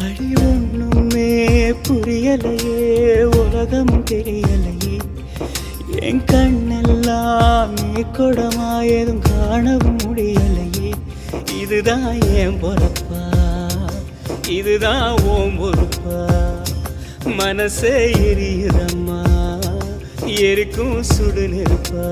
அடி ஒண்ணுமே புரியலையே, உலகமும் தெரியலையே, என் கண்ணெல்லாம் நீ கொடமா எதுவும் காணவும் முடியலையே. இதுதான் என் பொறப்பா, இதுதான் ஓம் பொறுப்பா, மனசே எரியுதம்மா, எரிக்கும் சுடு நெருப்பா.